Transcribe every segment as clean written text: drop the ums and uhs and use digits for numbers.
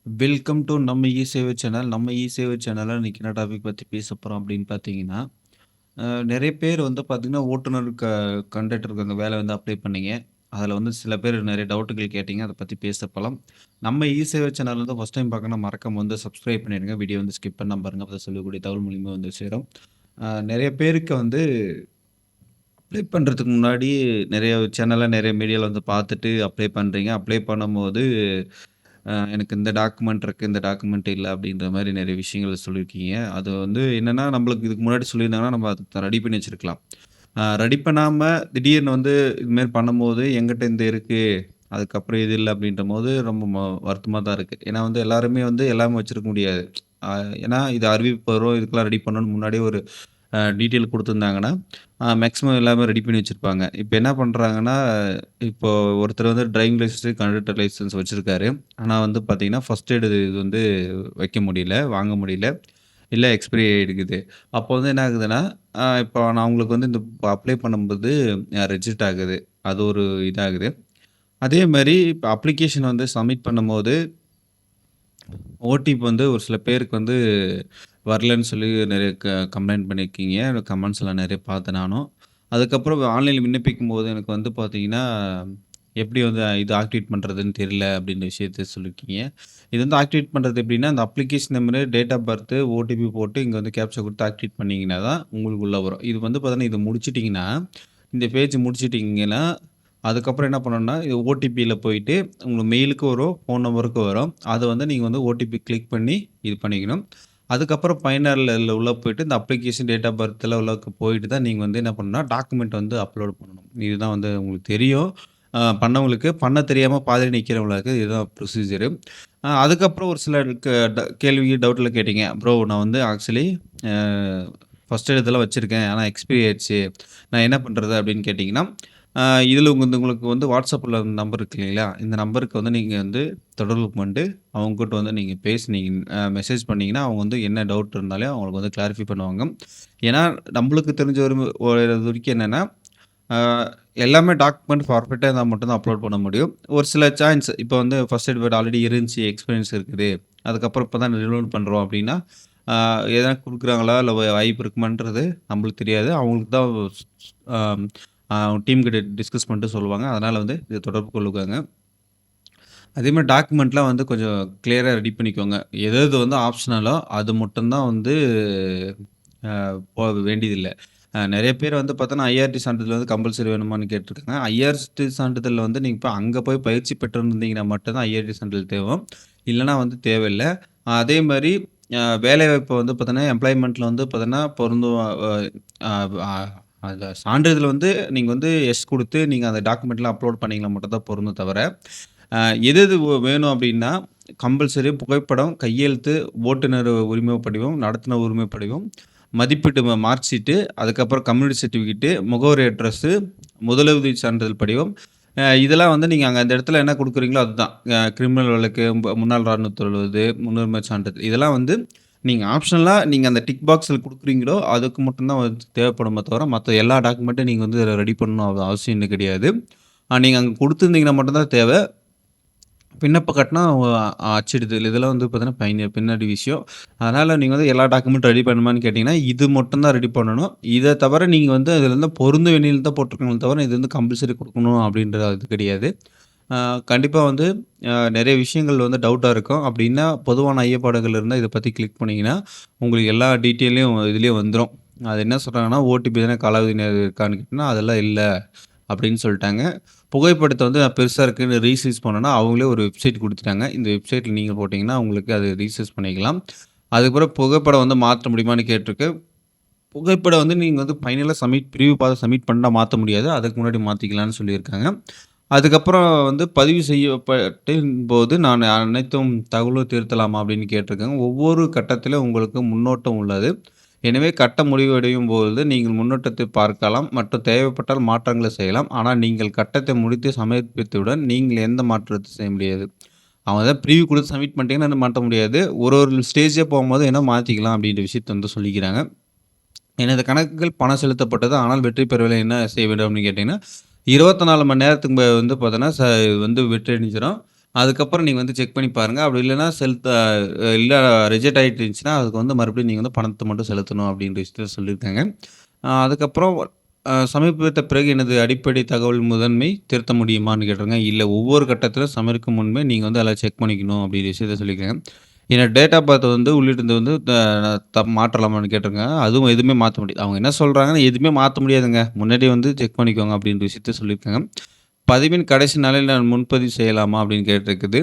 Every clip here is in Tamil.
வெல்கம் டு நம்ம இ சேவை சேனல். நம்ம இ சேவை சேனல்ல இன்னைக்கு என்ன டாபிக் பத்தி பேச போறோம் அப்படின்னு பார்த்தீங்கன்னா, நெறைய பேர் வந்து பார்த்தீங்கன்னா, ஓட்டுநர் கண்டக்டருக்கு அந்த வேலை வந்து அப்ளை பண்ணீங்க. அதில வந்து சில பேர் நெறைய டவுட்டுகள் கேட்டீங்க. அத பத்தி பேச போலாம். நம்ம இ சேவை சேனல் வந்து ஃபர்ஸ்ட் டைம் பார்க்கணும்னா மறக்காம வந்து சப்ஸ்கிரைப் பண்ணிடுங்க. வீடியோ வந்து ஸ்கிப் பண்ணாம பாருங்க. அப்பதான் சொல்லக்கூடிய தகவல் மூலியமா வந்து சேரும். நெறைய பேருக்கு வந்து அப்ளை பண்றதுக்கு முன்னாடி நெறைய சேனல்ல, நெறைய மீடியால வந்து பார்த்துட்டு அப்ளை பண்றீங்க. அப்ளை பண்ணும்போது எனக்கு இந்த டாக்குமெண்ட் இருக்கு, இந்த டாக்குமெண்ட் இல்ல அப்படின்ற மாரி நெறைய விஷயங்கள் சொல்லியிருக்கீங்க. அது வந்து என்னன்னா, நம்மளுக்கு இதுக்கு முன்னாடி சொல்லியிருந்தாங்கன்னா, நம்ம அத ரெடி பண்ணி வச்சிருக்கலாம். ரெடி பண்ணாம திடீர்னு வந்து இது மாரி பண்ணும்போது, என்கிட்ட இந்த இருக்கு, அதுக்கப்புறம் இது இல்ல அப்படின்றபோது ரொம்ப வருத்தமா தான் இருக்கு. ஏன்னா வந்து எல்லாருமே வந்து எல்லாமே வச்சிருக்க முடியாது. அ ஏன்னா இது அறிவிப்பு வரும், இதுக்கெல்லாம் ரெடி பண்ணணும்னு முன்னாடியே ஒரு டீட்டெயில் குடுத்துருந்தாங்கன்னா, மேக்ஸிமம் எல்லாமே ரெடி பண்ணி வச்சிருப்பாங்க. இப்ப என்ன பண்றாங்கன்னா, இப்போ ஒருத்தர் வந்து டிரைவிங் லைசென்ஸ், கண்டக்டர் லைசென்ஸ் வச்சிருக்காரு. ஆனா வந்து பார்த்தீங்கன்னா, ஃபர்ஸ்ட் எய்ட் இது வந்து வைக்க முடியல, வாங்க முடியல. இல்ல எக்ஸ்பைரி ஆயிடுக்குது. அப்போ வந்து என்ன ஆகுதுன்னா, இப்போ நான் உங்களுக்கு வந்து இந்த அப்ளை பண்ணும்போது ரிஜெக்ட் ஆகுது. அது ஒரு இதாகுது. அதே மாரி இப்ப அப்ளிகேஷன் வந்து சப்மிட் பண்ணும்போது ஓடிபி வந்து ஒரு சில பேருக்கு வந்து வரலன்னு சொல்லி நெறைய கம்ப்ளைண்ட் பண்ணியிருக்கீங்க. கமெண்ட்ஸ்லாம் நெறைய பார்த்தேன் நானும். அதுக்கப்புறம் ஆன்லைன்ல விண்ணப்பிக்கும்போது எனக்கு வந்து பார்த்தீங்கன்னா, எப்படி வந்து இது ஆக்டிவேட் பண்றதுன்னு தெரியல அப்படின்ற விஷயத்த சொல்லியிருக்கீங்க. இது வந்து ஆக்டிவேட் பண்றது எப்படின்னா, அந்த application number, date of birth, OTP போட்டு இங்க வந்து கேப்ச்சா குடுத்து ஆக்டிவேட் பண்ணீங்கன்னா தான் உங்களுக்கு உள்ள வரும். இது வந்து பார்த்தீங்கன்னா, இத முடிச்சுட்டீங்கன்னா, இந்த பேஜ் முடிச்சுட்டீங்கன்னா, அதுக்கப்புறம் என்ன பண்ணணும்னா, இது ஓடிபில போயிட்டு உங்க மெயிலுக்கு வரும், ஃபோன் நம்பருக்கு வரும். அத வந்து நீங்க வந்து ஓடிபி கிளிக் பண்ணி இது பண்ணிக்கணும். அதுக்கப்புறம் பயனர்ல உள்ள போயிட்டு இந்த அப்ளிகேஷன் டேட் ஆஃப் பர்த்ல உள்ளக்கு போயிட்டு தான் நீங்க வந்து என்ன பண்ணணும்னா, டாக்குமெண்ட் வந்து அப்லோட் பண்ணணும். இதுதான் வந்து உங்களுக்கு தெரியும். பண்ணவங்களுக்கு, பண்ண தெரியாம பாதியில நிக்கிறவங்களுக்கு இதுதான் ப்ரொசீஜரு. அதுக்கப்புறம் ஒரு சிலர் கேள்வி டவுட்ல கேட்டீங்க. ப்ரோ நான் வந்து ஆக்சுவலி அ ஃபர்ஸ்ட் எய்ட் இதெல்லாம் வச்சிருக்கேன். ஆனா எக்ஸ்பைரி ஆயிருச்சு. நான் என்ன பண்றது? அப்படின்னு கேட்டீங்கன்னா, இதில உங்களுக்கு வந்து WhatsAppல நம்பர் இருக்கு இல்லைங்களா? இந்த நம்பருக்கு வந்து நீங்க வந்து தொடர்பு கொண்டு அவங்ககிட்ட வந்து நீங்க பேசுனீங்க மெசேஜ் பண்ணீங்கன்னா, அவங்க வந்து என்ன டவுட் இருந்தாலும் அவங்களுக்கு வந்து கிளாரிஃபை பண்ணுவாங்க. ஏன்னா, நம்மளுக்கு தெரிஞ்ச ஒரு வரைக்கும் என்னன்னா, ஆ எல்லாமே டாக்குமெண்ட் பர்ஃபெக்ட்டா இருந்தா மட்டும் தான் அப்லோட் பண்ண முடியும். ஒரு சில சாய்ஸ் இப்போ வந்து ஃபர்ஸ்ட் எய்ட் பேட் ஆல்ரெடி இருந்துச்சு, எக்ஸ்பீரியன்ஸ் இருக்குது. அதுக்கப்புறம் இப்போ தான் ரிலோட் பண்றோம் அப்டின்னா, ஆ எதனா குடுக்குறாங்களா? இல்ல வாய்ப்பு இருக்குமான்றது நம்மளுக்கு தெரியாது. அவங்களுக்கு தான் ஆம் ஆ டீம் கிட்ட டிஸ்கஸ் பண்ணிட்டு சொல்லுவாங்க. அதனால வந்து இத தொடர்பு கொள்ளுங்க. அதேமாரி டாக்குமெண்ட்லாம் வந்து கொஞ்சம் கிளியரா ரெடி பண்ணிக்கோங்க. எது எது வந்து ஆப்ஷனலோ அது மட்டும் தான் வந்து போக வேண்டியதில்ல. நெறைய பேர் வந்து பார்த்தோன்னா, ஐஆர்டி சான்றிதழ் வந்து கம்பல்சரி வேணுமான்னு கேட்டுருக்காங்க. ஐஆர்டி சான்றிதழ் வந்து நீங்க அங்க போய் பயிற்சி பெற்றிருந்தீங்கன்னா மட்டும் தான் ஐஆர்டி சான்றிதழ் தேவ. இல்லன்னா வந்து தேவையில்ல. அதே மாரி வேலைவாய்ப்பு வந்து பார்த்தோன்னா, எம்ப்ளாய்மென்ட்ல வந்து பார்த்தோன்னா, பொருந்தும் அ அ அந்த சான்றிதழ் வந்து நீங்க வந்து எஸ் குடுத்து, நீங்க அந்த டாக்குமெண்ட்லாம் அப்லோட் பண்ணீங்கன்னா மட்டும் தான் பொருந்தும் தவிர, அ எது எது வேணும் அப்டின்னா, கம்பல்சரி புகைப்படம், கையெழுத்து, ஓட்டுநர் உரிம படிவம், நடத்துனர் உரிமை படிவம், மதிப்பீட்டு மார்க் ஷீட்டு, அதுக்கப்புறம் கம்யூனிட்டி சர்டிஃபிகேட்டு, முகவரி அட்ரஸு, முதலுதவி சான்றிதழ் படிவம். இதெல்லாம் வந்து நீங்க அங்க அந்த இடத்துல என்ன குடுக்குறீங்களோ அதுதான். கிரிமினல் வழக்கு, முன்னாள் ராணுவத்தில் உள்ளது, முன்னுரிமை சான்றிதழ். இதெல்லாம் வந்து நீங்க ஆப்ஷனலா நீங்க அந்த டிக் பாக்ஸ்ல குடுக்குறீங்களோ, அதுக்கு மட்டும் தான் வந்து தேவைப்படுமே தவிர, மத்த எல்லா டாக்குமெண்ட்டும் நீங்க வந்து ரெடி பண்ணணும் அவசியம் கிடையாது. நீங்க அங்க குடுத்துருந்தீங்கன்னா மட்டும் தான் தேவை. விண்ணப்ப கட்டணம் அச்சிடுதல் இதெல்லாம் வந்து பார்த்தீங்கன்னா, பின்னாடி விஷயம். அதனால நீங்க வந்து எல்லா டாக்குமெண்ட்டும் ரெடி பண்ணணுமான்னு கேட்டீங்கன்னா, இது மட்டும் தான் ரெடி பண்ணணும். இத தவிர நீங்க வந்து அதில வந்து பொருந்தும் எண்ணில் தான் போட்டிருக்கணுமே தவிர, இது வந்து கம்பல்சரி குடுக்கணும் அப்படின்ற இது கிடையாது. அ கண்டிப்பா வந்து நெறைய விஷயங்கள் வந்து டவுட்டா இருக்கும். அப்படின்னா, பொதுவான ஐயப்பாடுகள் இருந்தா இத பத்தி கிளிக் பண்ணீங்கன்னா, உங்களுக்கு எல்லா டீட்டெயிலையும் இதிலேயே வந்துரும். அது என்ன சொல்றாங்கன்னா, ஓடிபி எதனா காலாவதி இருக்கான்னு கேட்டீங்கன்னா, அதெல்லாம் இல்ல அப்படின்னு சொல்ட்டாங்க. புகைப்படத்த வந்து நான் பெருசா இருக்குன்னு ரீசைஸ் பண்ணேன்னா, அவங்களே ஒரு வெப்சைட் குடுத்துட்டாங்க. இந்த வெப்சைட்ல நீங்க போட்டீங்கன்னா, உங்களுக்கு அது ரீசைஸ் பண்ணிக்கலாம். அதுக்கப்புறம் புகைப்படம் வந்து மாத்த முடியுமான்னு கேட்டிருக்கு. புகைப்படம் வந்து நீங்க வந்து ஃபைனலா பிரிவு பார்த்து சப்மிட் பண்ணா மாத்த முடியாது. அதுக்கு முன்னாடி மாத்திக்கலாம்னு சொல்லியிருக்காங்க. அதுக்கப்புறம் வந்து பதிவு செய்யப்பட்டின்போது நான் அனைத்தும் தகவலும் திருத்தலாமா அப்படின்னு கேட்டிருக்காங்க. ஒவ்வொரு கட்டத்திலும் உங்களுக்கு முன்னோட்டம் உள்ளது. எனவே கட்ட முடிவடையும் பொழுது நீங்கள் முன்னோட்டத்தை பார்க்கலாம் மற்றும் தேவைப்பட்டால் மாற்றங்களை செய்யலாம். ஆனால் நீங்கள் கட்டத்தை முடித்து சமர்ப்பித்தவுடன் நீங்கள் எந்த மாற்றத்தையும் செய்ய முடியாது. அவங்க தான் ப்ரீவியூ குடுத்து சப்மிட் பண்ணிட்டீங்கன்னா எதுவும் மாத்த முடியாது. ஒரு ஒரு ஸ்டேஜா போம்போது வேணா மாத்திக்கலாம் அப்படின்ற விஷயத்த வந்து சொல்லிக்கிறாங்க. எனது கணக்குகள் பணம் செலுத்தப்பட்டது. ஆனால் வெற்றி பெறவில்லை. என்ன செய்ய வேண்டும் அப்படின்னு கேட்டீங்கன்னா, 24 மணி நேரத்துக்கு வந்து பார்த்தோன்னா, இது வந்து வெற்றி அடைஞ்சிரும். அதுக்கப்புறம் நீங்க வந்து செக் பண்ணி பாருங்க. அப்படி இல்லன்னா இல்ல ரிஜெக்ட் ஆயிட்டு இருந்துச்சுன்னா, அதுக்கு வந்து மறுபடியும் நீங்க வந்து பணத்த மட்டும் செலுத்தணும் அப்படின்ற விஷயத்த சொல்லியிருக்காங்க. அதுக்கப்புறம் சமர்ப்பித்த பிறகு எனது அடிப்படை தகவல் முதன்மை திருத்த முடியுமான்னு கேட்டிருக்காங்க. இல்ல ஒவ்வொரு கட்டத்திலும் சமர்ப்பிக்கும் முன்பே நீங்க வந்து அதில செக் பண்ணிக்கணும் அப்படிங்கிற விஷயத்த சொல்லியிருக்காங்க. என்னோட டேட் ஆஃப் பர்த் வந்து உள்ளிட்டது வந்து மாற்றலாமான்னு கேட்டிருக்காங்க. அதுவும் எதுவுமே மாத்த முடியாது. அவங்க என்ன சொல்றாங்கன்னா, எதுவுமே மாத்த முடியாதுங்க. முன்னாடியே வந்து செக் பண்ணிக்கோங்க அப்படின்ற விஷயத்த சொல்லியிருக்காங்க. பதிவின் கடைசி நாளில் நான் முன்பதிவு செய்யலாமா அப்படின்னு கேட்டிருக்குது.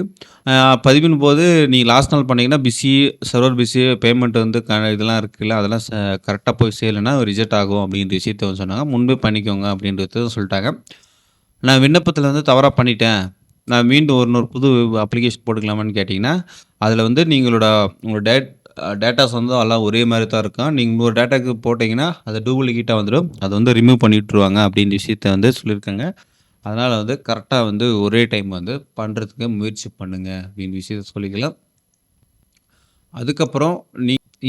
பதிவின் போது நீங்க லாஸ்ட் நாள் பண்ணீங்கன்னா பிஸி, சர்வர் பிஸி, பேமெண்ட் வந்து இதெல்லாம் இருக்குல்ல, அதெல்லாம் கரெக்ட்டா போய் சேரலன்னா ரிஜெக்ட் ஆகும் அப்படின்ற விஷயத்த வந்து சொன்னாங்க. முன்பே பண்ணிக்கோங்க அப்படின்றத சொல்லிட்டாங்க. நான் விண்ணப்பத்தில வந்து தவறா பண்ணிட்டேன். நான் மீண்டும் இன்னொரு புது அப்ளிகேஷன் போட்டுக்கலாமான்னு கேட்டீங்கன்னா, அதில வந்து உங்களோட டேட்டாஸ் வந்து எல்லாம் ஒரே மாரி தான் இருக்கும். நீங்க இன்னொரு டேட்டாக்கு போட்டீங்கன்னா, அது டூப்ளிகேட்டா வந்துரும். அத வந்து ரிமூவ் பண்ணி விட்டுருவாங்க அப்படின்ற விஷயத்த வந்து சொல்லியிருக்காங்க. அதனால வந்து கரெக்ட்டா வந்து ஒரே டைம் வந்து பண்றதுக்கு முயற்சி பண்ணுங்க அப்படின்னு விஷயத்த சொல்லிக்கலாம். அதுக்கப்புறம்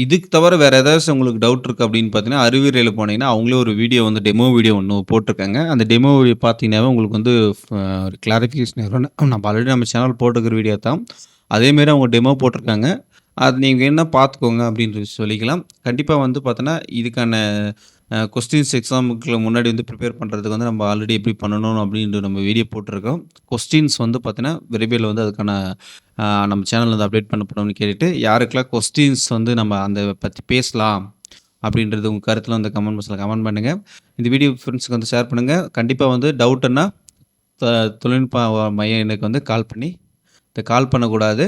இதுக்கு தவிர வேற ஏதாச்சும் உங்களுக்கு டவுட் இருக்கு அப்படின்னு பார்த்தீங்கன்னா, அறிவுரையில போனீங்கன்னா, அவங்களே ஒரு வீடியோ வந்து டெமோ வீடியோ ஒண்ணு போட்டிருக்காங்க. அந்த டெமோ வீடியோ பார்த்தீங்கன்னாவே உங்களுக்கு வந்து ஒரு கிளாரிஃபிகேஷன் ஆயிரும். நம்ம ஆல்ரெடி நம்ம சேனல் போட்டுருக்கிற வீடியோ தான். அதேமாரி அவங்க டெமோ போட்டிருக்காங்க. அது நீங்க வேணுனா பார்த்துக்கோங்க அப்படின்னு சொல்லிக்கலாம். கண்டிப்பா வந்து பார்த்தோன்னா, இதுக்கான கொஸ்டின்ஸ் எக்ஸாமுக்கு முன்னாடி வந்து ப்ரிப்பேர் பண்ணுறதுக்கு வந்து நம்ம ஆல்ரெடி எப்படி பண்ணணும் அப்படின்ற நம்ம வீடியோ போட்டிருக்கோம். கொஸ்டின்ஸ் வந்து பார்த்தீங்கன்னா, விரைவில் வந்து அதுக்கான நம்ம சேனல்ல வந்து அப்டேட் பண்ணப்படும்னு கேட்டுட்டு, யாருக்கெல்லாம் கொஸ்டின்ஸ் வந்து நம்ம அந்த பத்தி பேசலாம் அப்படின்றது உங்க கருத்துல வந்து கமெண்ட் பாக்ஸ்ல கமெண்ட் பண்ணுங்க. இந்த வீடியோ ஃப்ரெண்ட்ஸ்க்கு வந்து ஷேர் பண்ணுங்க. கண்டிப்பா வந்து டவுட்டுன்னா த தொழில்நுட்ப மைய எண்ணுக்கு வந்து கால் பண்ணி கால் பண்ணக்கூடாது.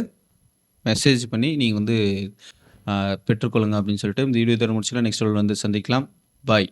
மெசேஜ் பண்ணி நீங்க வந்து பெற்றுக்கொள்ளுங்க அப்படின்னு சொல்லிட்டு இந்த வீடியோ இதோட முடிச்சுக்கலாம். நெக்ஸ்ட் வந்து சந்திக்கலாம். பாய்.